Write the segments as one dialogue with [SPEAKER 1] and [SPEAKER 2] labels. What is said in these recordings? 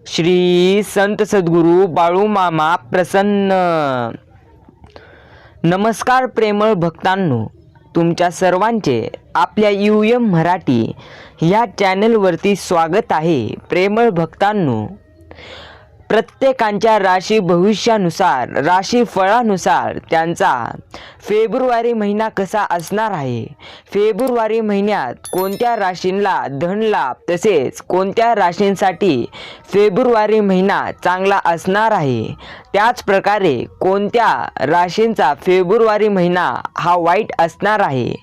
[SPEAKER 1] श्री संत सद्गुरू बाळूमामा प्रसन्न. नमस्कार प्रेमळ भक्तांनो, तुमच्या सर्वांचे आपल्या UM मराठी या चॅनलवरती स्वागत आहे. प्रेमळ भक्तांनो, प्रत्येकांच्या राशी भविष्यानुसार, राशी फळानुसार त्यांचा फेब्रुवारी महिना कसा असणार आहे, फेब्रुवारी महिन्यात कोणत्या राशींना धनलाभ, तसेच कोणत्या राशींसाठी फेब्रुवारी महिना चांगला असणार आहे, त्याच प्रकारे कोणत्या राशींचा फेब्रुवारी महिना हा वाईट असणार आहे,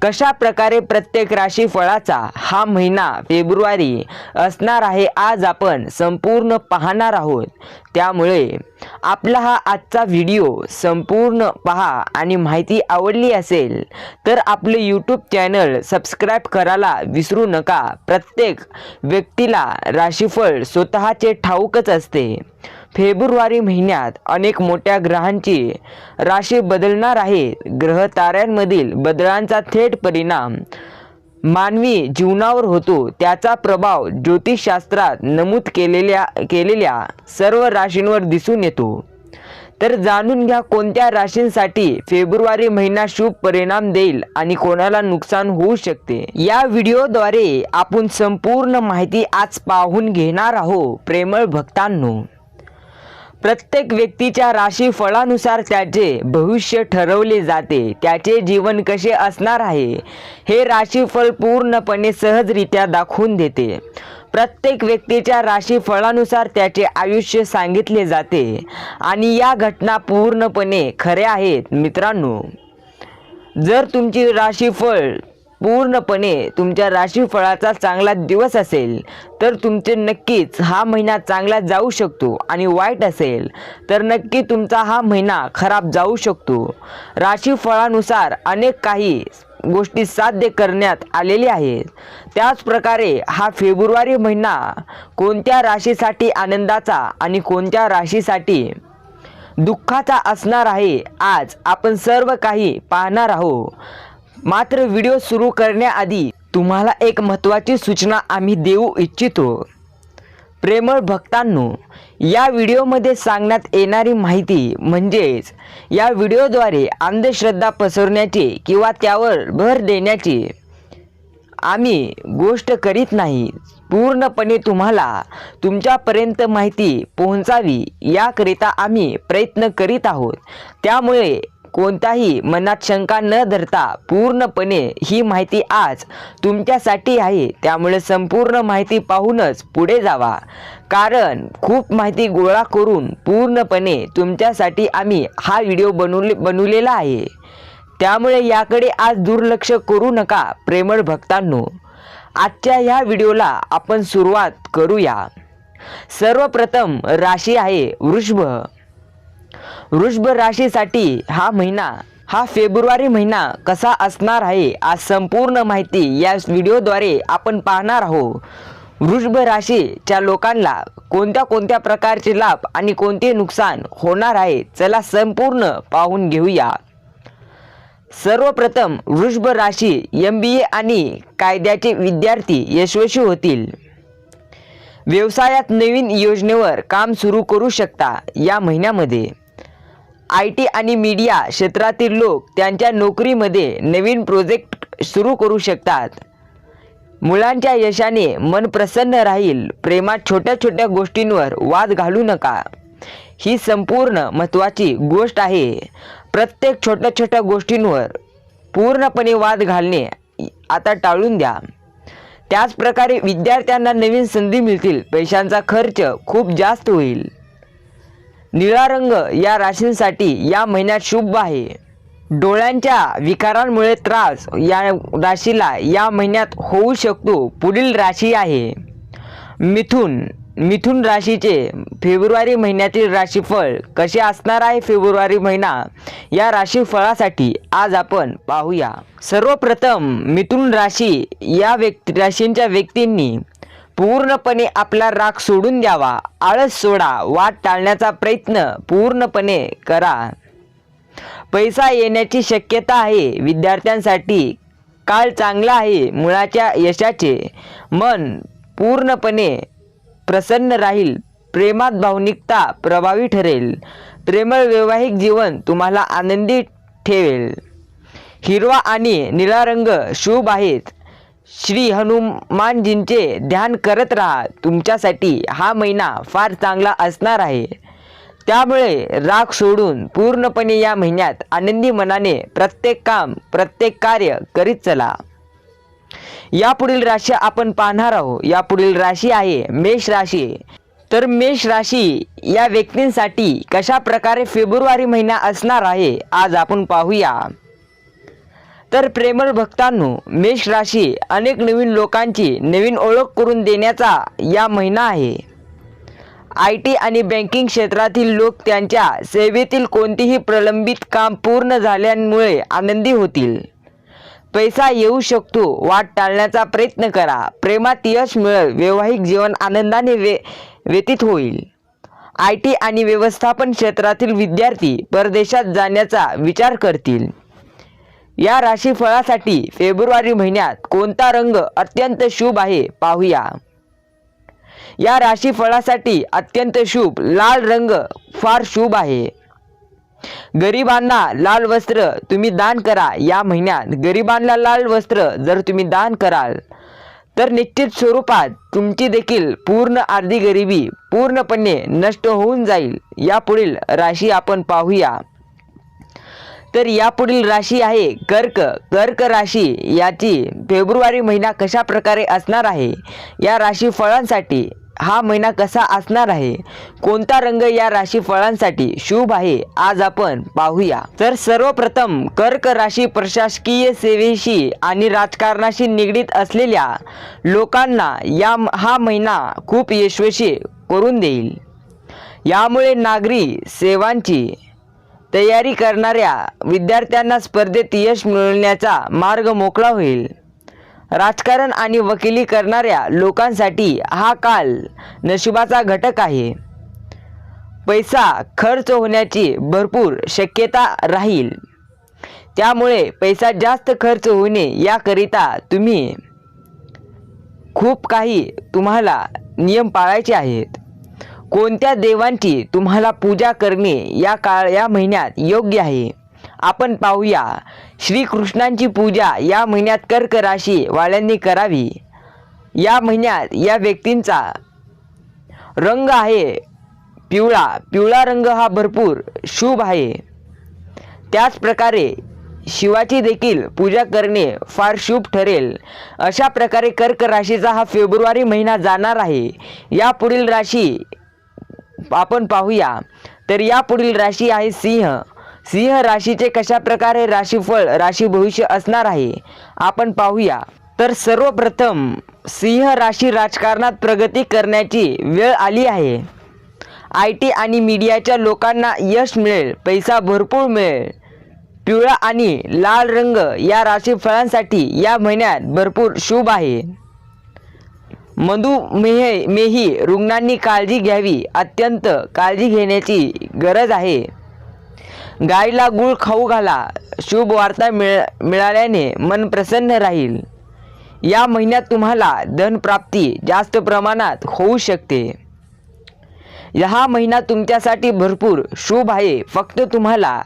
[SPEAKER 1] कशा प्रकारे प्रत्येक राशी फळाचा हा महिना फेब्रुवारी असणार आहे, आज आपण संपूर्ण पाहणार आहोत. त्यामुळे आपला हा आजचा व्हिडिओ संपूर्ण पहा आणि माहिती आवडली असेल तर आपले YouTube चॅनल सबस्क्राईब करायला विसरू नका. प्रत्येक व्यक्तीला राशीफळ स्वतःचे ठाऊकच असते. फेब्रुवारी महिन्यात अनेक मोठ्या ग्रहांची राशी बदलणार आहे. ग्रह ताऱ्यांमधील बदलांचा थेट परिणाम मानवी जीवनावर होतो. त्याचा प्रभाव ज्योतिषशास्त्रात नमूद केलेल्या सर्व राशींवर दिसून येतो. तर जाणून घ्या कोणत्या राशींसाठी फेब्रुवारी महिना शुभ परिणाम देईल आणि कोणाला नुकसान होऊ शकते. या व्हिडिओद्वारे आपण संपूर्ण माहिती आज पाहून घेणार आहोत. प्रेमळ भक्तांनो, प्रत्येक व्यक्तीच्या राशी फळानुसार त्याचे भविष्य ठरवले जाते. त्याचे जीवन कसे असणार आहे हे राशीफळ पूर्णपणे सहजरित्या दाखवून देते. प्रत्येक व्यक्तीच्या राशी फळानुसार त्याचे आयुष्य सांगितले जाते आणि या घटना पूर्णपणे खऱ्या आहेत. मित्रांनो, जर तुमची राशीफळ पूर्णपणे तुमच्या राशीफळाचा चांगला दिवस असेल तर तुमचे नक्कीच हा महिना चांगला जाऊ शकतो आणि वाईट असेल तर नक्की तुमचा हा महिना खराब जाऊ शकतो. राशीफळानुसार अनेक काही गोष्टी साध्य करण्यात आलेल्या आहेत. त्याच प्रकारे हा फेब्रुवारी महिना कोणत्या राशीसाठी आनंदाचा आणि कोणत्या राशीसाठी दुःखाचा असणार आहे, आज आपण सर्व काही पाहणार आहोत. मात्र व्हिडिओ सुरू करण्याआधी तुम्हाला एक महत्त्वाची सूचना आम्ही देऊ इच्छितो. प्रेमळ भक्तांनो, या व्हिडिओमध्ये सांगण्यात येणारी माहिती म्हणजेच या व्हिडिओद्वारे अंधश्रद्धा पसरवण्याची किंवा त्यावर भर देण्याची आम्ही गोष्ट करीत नाही. पूर्णपणे तुम्हाला तुमच्यापर्यंत माहिती पोहोचावी याकरिता आम्ही प्रयत्न करीत आहोत. त्यामुळे कोणताही मनात शंका न धरता पूर्णपणे ही माहिती आज तुमच्यासाठी आहे. त्यामुळे संपूर्ण माहिती पाहूनच पुढे जावा, कारण खूप माहिती गोळा करून पूर्णपणे तुमच्यासाठी आम्ही हा व्हिडिओ बनवलेला आहे. त्यामुळे याकडे आज दुर्लक्ष करू नका. प्रेमळ भक्तांनो, आजच्या ह्या व्हिडिओला आपण सुरुवात करूया. सर्वप्रथम राशी आहे वृषभ. वृषभ राशीसाठी हा महिना, हा फेब्रुवारी महिना कसा असणार आहे, आज संपूर्ण माहिती या व्हिडिओद्वारे आपण पाहणार आहोत. वृषभ राशीच्या लोकांना कोणत्या कोणत्या प्रकारचे लाभ आणि कोणते नुकसान होणार आहे, चला संपूर्ण पाहून घेऊया. सर्वप्रथम वृषभ राशी MBA आणि कायद्याचे विद्यार्थी यशस्वी होतील. व्यवसायात नवीन योजनेवर काम सुरू करू शकता. या महिन्यामध्ये IT आणि मीडिया क्षेत्रातील लोक त्यांच्या नोकरीमध्ये नवीन प्रोजेक्ट सुरू करू शकतात. मुलांच्या यशाने मन प्रसन्न राहील. प्रेमात छोट्या छोट्या गोष्टींवर वाद घालू नका. ही संपूर्ण महत्त्वाची गोष्ट आहे. प्रत्येक छोट्या छोट्या गोष्टींवर पूर्णपणे वाद घालणे आता टाळून द्या. त्याच प्रकारे विद्यार्थ्यांना नवीन संधी मिळतील. पैशांचा खर्च खूप जास्त होईल. निळा रंग या राशींसाठी या महिन्यात शुभ आहे. डोळ्यांच्या विकारांमुळे त्रास या राशीला या महिन्यात होऊ शकतो. पुढील राशी आहे मिथुन. मिथुन राशीचे फेब्रुवारी महिन्यातील राशीफळ कसे असणार आहे, फेब्रुवारी महिना या राशीफळासाठी आज आपण पाहूया. सर्वप्रथम मिथुन राशी या राशींच्या व्यक्तींनी पूर्णपणे आपला राग सोडून द्यावा. आळस सोडा. वाद टाळण्याचा प्रयत्न पूर्णपणे करा. पैसा येण्याची शक्यता आहे. विद्यार्थ्यांसाठी काळ चांगला आहे. मुलाच्या यशाचे मन पूर्णपणे प्रसन्न राहील, प्रेमात भावनिकता प्रभावी ठरेल, प्रेमळ वैवाहिक जीवन तुम्हाला आनंदी ठेवेल. हिरवा आणि निळा रंग शुभ आहेत. श्री हनुमानजींचे ध्यान करत राहा. तुमच्यासाठी हा महिना फार चांगला असणार आहे. त्यामुळे राग सोडून पूर्णपणे या महिन्यात आनंदी मनाने प्रत्येक काम, प्रत्येक कार्य करीत चला. यापुढील राशी आपण पाहणार आहोत. यापुढील राशी आहे मेष राशी. तर मेष राशी या व्यक्तींसाठी कशा प्रकारे फेब्रुवारी महिना असणार आहे आज आपण पाहूया. तर प्रेमळ भक्तांनो, मेष राशी अनेक नवीन लोकांची नवीन ओळख करून देण्याचा या महिना आहे. IT आणि बँकिंग क्षेत्रातील लोक त्यांच्या सेवेतील कोणतेही प्रलंबित काम पूर्ण झाल्यामुळे आनंदी होतील. पैसा येऊ शकतो, वाट टाळण्याचा प्रयत्न करा. प्रेमात यश मिळेल, वैवाहिक जीवन आनंदाने व्यतीत होईल. IT आणि व्यवस्थापन क्षेत्रातील विद्यार्थी परदेशात जाण्याचा विचार करतील. या राशीफळासाठी फेब्रुवारी महिन्यात कोणता रंग अत्यंत शुभ आहे पाहूया. या राशीफळासाठी अत्यंत शुभ लाल रंग फार शुभ आहे. गरिबांना लाल वस्त्र तुम्ही दान करा. या महिन्यात गरिबांना लाल वस्त्र जर तुम्ही दान कराल तर निश्चित स्वरूपात तुमची देखील पूर्ण आर्थिक गरिबी पूर्णपणे नष्ट होऊन जाईल. यापुढील राशी आपण पाहूया. तर यापुढील राशी आहे कर्क. कर्क राशी याची फेब्रुवारी महिना कशा प्रकारे असणार आहे, या राशी फळांसाठी हा महिना कसा असणार आहे, कोणता रंग या राशी फळांसाठी शुभ आहे आज आपण पाहूया. तर सर्वप्रथम कर्क राशी प्रशासकीय सेवेशी आणि राजकारणाशी निगडीत असलेल्या लोकांना हा महिना खूप यशस्वी करून देईल. यामुळे नागरी सेवांची तयारी करणाऱ्या विद्यार्थ्यांना स्पर्धेत यश मिळवण्याचा मार्ग मोकळा होईल. राजकारण आणि वकिली करणाऱ्या लोकांसाठी हा काल नशिबाचा घटक आहे. पैसा खर्च होण्याची भरपूर शक्यता राहील. त्यामुळे पैसा जास्त खर्च होणे याकरिता तुम्ही खूप काही तुम्हाला नियम पाळायचे आहेत. कोणत्या देवांची तुम्हाला पूजा करणे या महिन्यात योग्य आहे आपण पाहूया. श्रीकृष्णांची पूजा या महिन्यात कर्क राशी वाल्यांनी करावी. या महिन्यात या व्यक्तींचा रंग आहे पिवळा. पिवळा रंग हा भरपूर शुभ आहे. त्याच प्रकारे शिवाची देखील पूजा करणे फार शुभ ठरेल. अशा प्रकारे कर्क राशीचा हा फेब्रुवारी महिना जाणार आहे. या पुढील राशी आपण पाहूया. तर या पुढील राशी आहे सिंह. सिंह राशीचे कशा प्रकारे राशीफळ राशी भविष्य असणार आहे आपण पाहूया. तर सर्वप्रथम सिंह राशी राजकारणात प्रगती करण्याची वेळ आली आहे. IT आणि मीडियाच्या लोकांना यश मिळेल, पैसा भरपूर मिळेल. पिवळा आणि लाल रंग या राशीफळांसाठी या महिन्यात भरपूर शुभ आहे. मधुमेही रुग्णांनी काळजी घ्यावी. अत्यंत काळजी घेण्याची गरज आहे. गायीला गूळ खाऊ घाला. शुभ वार्ता मिळाल्याने मन प्रसन्न राहील. या महिन्यात तुम्हाला धनप्राप्ती जास्त प्रमाणात होऊ शकते. हा महिना तुमच्यासाठी भरपूर शुभ आहे. फक्त तुम्हाला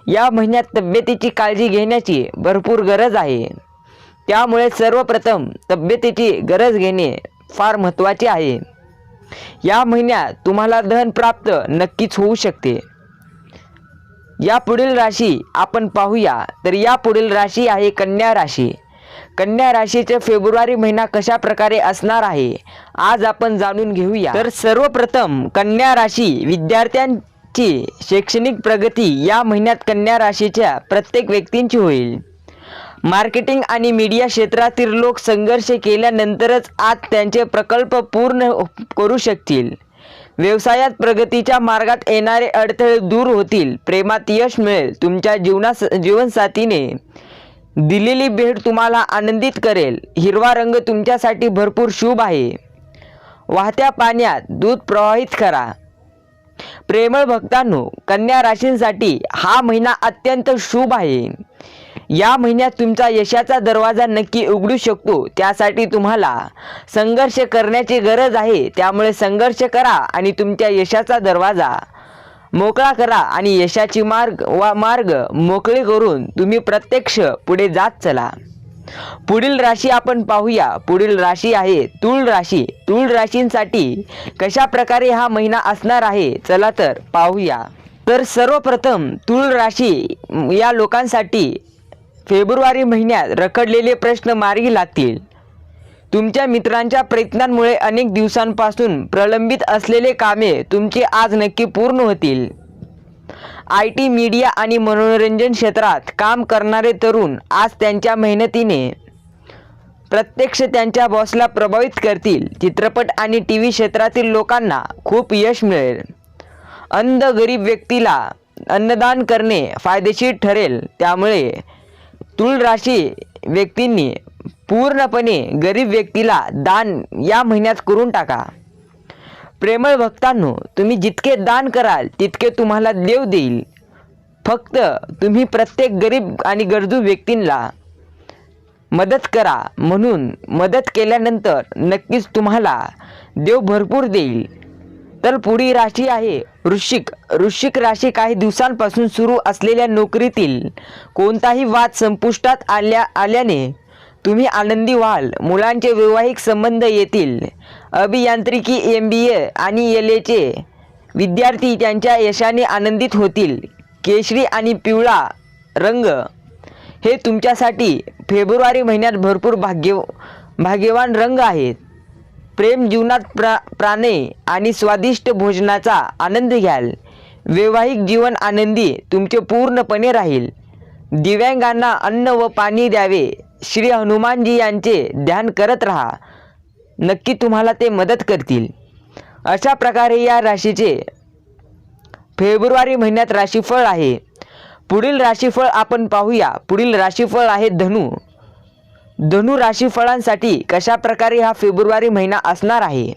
[SPEAKER 1] या महिन्यात तब्येतीची काळजी घेण्याची भरपूर गरज आहे. त्यामुळे सर्वप्रथम तब्येतीची गरज घेणे फार महत्त्वाचे आहे. या महिन्यात तुम्हाला धन प्राप्त नक्कीच होऊ शकते. या पुढील राशी आपण पाहूया. तर या पुढील राशी आहे कन्या राशी. कन्या राशीचे फेब्रुवारी महिना कशा प्रकारे असणार आहे आज आपण जाणून घेऊया. तर सर्वप्रथम कन्या राशी विद्यार्थ्यांची शैक्षणिक प्रगती या महिन्यात कन्या राशीच्या प्रत्येक व्यक्तींची होईल. मार्केटिंग आणि मीडिया क्षेत्रातील लोक संघर्ष केल्यानंतरच आज त्यांचे प्रकल्प पूर्ण करू शकतील. व्यवसायात प्रगतीच्या मार्गात येणारे अडथळे दूर होतील. प्रेमात यश मिळेल. तुमच्या जीवनसाथीने दिलेली भेट तुम्हाला आनंदित करेल. हिरवा रंग तुमच्यासाठी भरपूर शुभ आहे. वाहत्या पाण्यात दूध प्रवाहित करा. प्रेमळ भक्तांनो, कन्या राशींसाठी हा महिना अत्यंत शुभ आहे. या महिन्यात तुमचा यशाचा दरवाजा नक्की उघडू शकतो. त्यासाठी तुम्हाला संघर्ष करण्याची गरज आहे. त्यामुळे संघर्ष करा आणि तुमच्या यशाचा दरवाजा मोकळा करा आणि यशाची मार्ग मोकळे करून तुम्ही प्रत्यक्ष पुढे जात चला. पुढील राशी आपण पाहूया. पुढील राशी आहे तूळ राशी. तूळ राशींसाठी कशा प्रकारे हा महिना असणार आहे, चला तर पाहूया. तर सर्वप्रथम तूळ राशी या लोकांसाठी फेब्रुवारी महिन्यात रखडलेले प्रश्न मार्गी लागतील. तुमच्या मित्रांच्या प्रयत्नांमुळे अनेक दिवसांपासून प्रलंबित असलेले कामे तुमचे आज नक्की पूर्ण होतील. IT, मीडिया आणि मनोरंजन क्षेत्रात काम करणारे तरुण आज त्यांच्या मेहनतीने प्रत्यक्ष त्यांच्या बॉसला प्रभावित करतील. चित्रपट आणि TV क्षेत्रातील लोकांना खूप यश मिळेल. अंध गरीब व्यक्तीला अन्नदान करणे फायदेशीर ठरेल. त्यामुळे तूळ राशी व्यक्तींनी पूर्णपणे गरीब व्यक्तीला दान या महिन्यात करून टाका. प्रेमळ भक्तांनो, तुम्ही जितके दान कराल तितके तुम्हाला देव देईल. फक्त तुम्ही प्रत्येक गरीब आणि गरजू व्यक्तींना मदत करा. म्हणून मदत केल्यानंतर नक्कीच तुम्हाला देव भरपूर देईल. तर पुढील राशी आहे वृश्चिक. वृश्चिक राशी काही दिवसांपासून सुरू असलेल्या नोकरीतील कोणताही वाद संपुष्टात आल्याने तुम्ही आनंदी व्हाल. मुलांचे वैवाहिक संबंध येतील. अभियांत्रिकी, MBA आणि LA चे विद्यार्थी त्यांच्या यशाने आनंदित होतील. केशरी आणि पिवळा रंग हे तुमच्यासाठी फेब्रुवारी महिन्यात भरपूर भाग्यवान रंग आहेत. प्रेम जीवनात प्राणे आणि स्वादिष्ट भोजनाचा आनंद घ्याल. वैवाहिक जीवन आनंदी तुमचे पूर्णपणे राहील. दिव्यांगांना अन्न व पाणी द्यावे. श्री हनुमानजी यांचे ध्यान करत राहा. नक्की तुम्हाला ते मदत करतील. अशा प्रकारे या राशीचे फेब्रुवारी महिन्यात राशीफळ आहे. पुढील राशीफळ आपण पाहूया. पुढील राशीफळ आहे धनु. धनु राशीफळांसाठी कशा प्रकारे हा फेब्रुवारी महिना असणार आहे,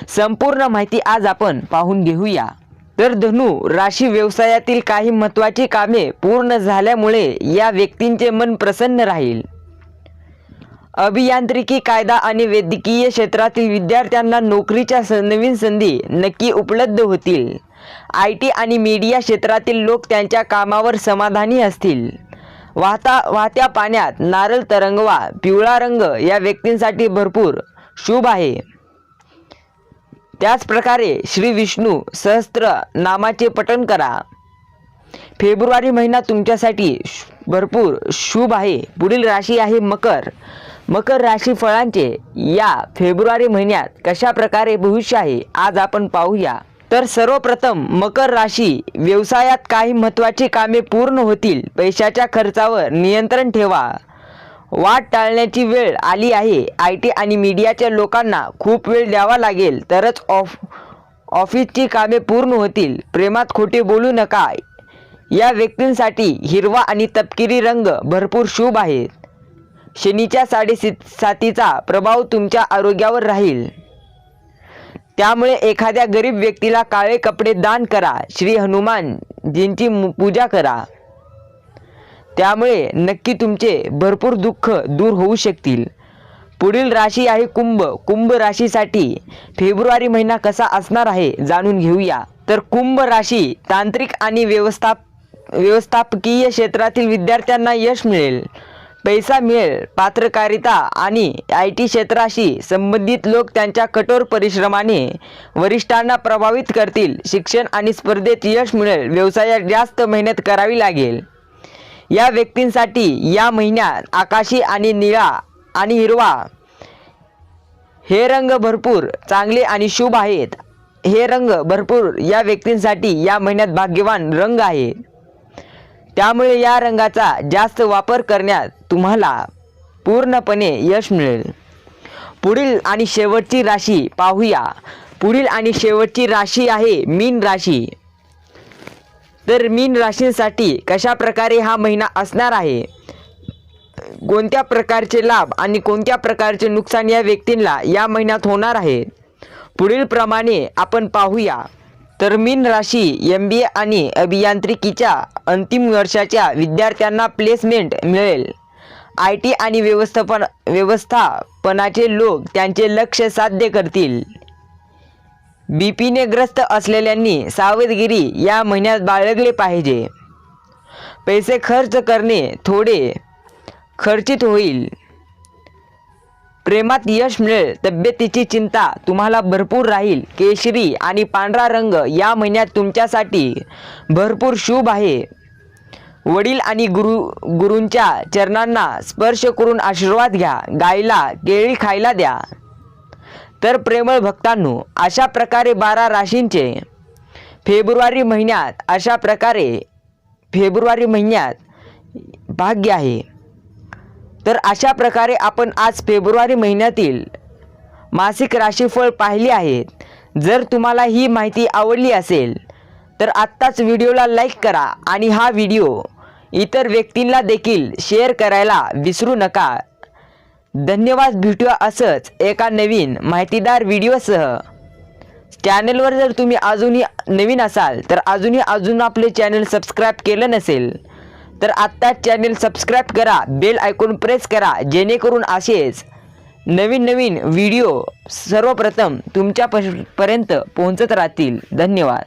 [SPEAKER 1] संपूर्ण माहिती आज आपण पाहून घेऊया. तर धनु राशी व्यवसायातील काही महत्त्वाची कामे पूर्ण झाल्यामुळे या व्यक्तींचे मन प्रसन्न राहील. अभियांत्रिकी, कायदा आणि वैद्यकीय क्षेत्रातील विद्यार्थ्यांना नोकरीच्या नवीन संधी नक्की उपलब्ध होतील. IT आणि मीडिया क्षेत्रातील लोक त्यांच्या कामावर समाधानी असतील. वाहत्या पाण्यात नारळ तरंगवा. पिवळा रंग या व्यक्तींसाठी भरपूर शुभ आहे. त्याच प्रकारे श्री विष्णू सहस्त्र नामाचे पठण करा. फेब्रुवारी महिना तुमच्यासाठी भरपूर शुभ आहे. पुढील राशी आहे मकर. मकर राशी फळांचे या फेब्रुवारी महिन्यात कशा प्रकारे भविष्य आहे आज आपण पाहूया. तर सर्वप्रथम मकर राशी व्यवसायात काही महत्त्वाची कामे पूर्ण होतील. पैशाच्या खर्चावर नियंत्रण ठेवा. वाद टाळण्याची वेळ आली आहे. IT आणि मीडियाच्या लोकांना खूप वेळ द्यावा लागेल तरच ऑफिसची कामे पूर्ण होतील. प्रेमात खोटे बोलू नका. या व्यक्तींसाठी हिरवा आणि तपकिरी रंग भरपूर शुभ आहेत. शनीच्या 7.5चा प्रभाव तुमच्या आरोग्यावर राहील. त्यामुळे एखाद्या गरीब व्यक्तीला काळे कपडे दान करा. श्री हनुमानजींची पूजा करा. त्यामुळे नक्की तुमचे भरपूर दुःख दूर होऊ शकतील. पुढील राशी आहे कुंभ. कुंभ राशीसाठी फेब्रुवारी महिना कसा असणार आहे जाणून घेऊया. तर कुंभ राशी तांत्रिक आणि व्यवस्थापकीय क्षेत्रातील विद्यार्थ्यांना यश मिळेल. पैसा मिळेल. पत्रकारिता आणि IT क्षेत्राशी संबंधित लोक त्यांच्या कठोर परिश्रमाने वरिष्ठांना प्रभावित करतील. शिक्षण आणि स्पर्धेत यश मिळेल. व्यवसायात जास्त मेहनत करावी लागेल. या व्यक्तींसाठी या महिन्यात आकाशी आणि निळा आणि हिरवा हे रंग भरपूर चांगले आणि शुभ आहेत. हे रंग भरपूर या व्यक्तींसाठी या महिन्यात भाग्यवान रंग आहे. त्यामुळे या रंगाचा जास्त वापर करण्यात तुम्हाला पूर्णपणे यश मिळेल. पुढील आणि शेवटची राशी पाहूया. पुढील आणि शेवटची राशी आहे मीन राशी. तर मीन राशीसाठी कशा प्रकारे हा महिना असणार आहे, कोणत्या प्रकारचे लाभ आणि कोणत्या प्रकारचे नुकसान या व्यक्तींना या महिन्यात होणार आहे, पुढील प्रमाणे आपण पाहूया. तर मीन राशी MBA आणि अभियांत्रिकीच्या अंतिम वर्षाच्या विद्यार्थ्यांना प्लेसमेंट मिळेल. IT आणि व्यवस्थापनाचे लोक त्यांचे लक्ष्य साध्य करतील. BPने ग्रस्त असलेल्यांनी सावधगिरी या महिन्यात बाळगले पाहिजे. पैसे खर्च करणे थोडे खर्चित होईल. प्रेमात यश मिळेल. तब्येतीची चिंता तुम्हाला भरपूर राहील. केशरी आणि पांढरा रंग या महिन्यात तुमच्यासाठी भरपूर शुभ आहे. वडील आणि गुरूंच्या चरणांना स्पर्श करून आशीर्वाद घ्या. गायीला केळी खायला द्या. तर प्रेमळ भक्तांनो, अशा प्रकारे 12 राशींचे फेब्रुवारी महिन्यात भाग्य आहे. तर अशा प्रकारे आपण आज फेब्रुवारी महिन्यातील मासिक राशीफळ पाहिले आहेत. जर तुम्हाला ही माहिती आवडली असेल तर आत्ताच व्हिडिओला लाईक करा आणि हा व्हिडिओ इतर व्यक्तींना देखील शेअर करायला विसरू नका. धन्यवाद. भेटूया असंच एका नवीन माहितीदार व्हिडिओसह. चॅनलवर जर तुम्ही अजूनही नवीन असाल तर अजून आपले चॅनल सबस्क्राईब केलं नसेल तर आत्ताच चॅनल सबस्क्राईब करा. बेल आयकॉन प्रेस करा, जेणेकरून असेच नवीन व्हिडिओ सर्वप्रथम तुमच्यापर्यंत पोहोचत राहतील. धन्यवाद.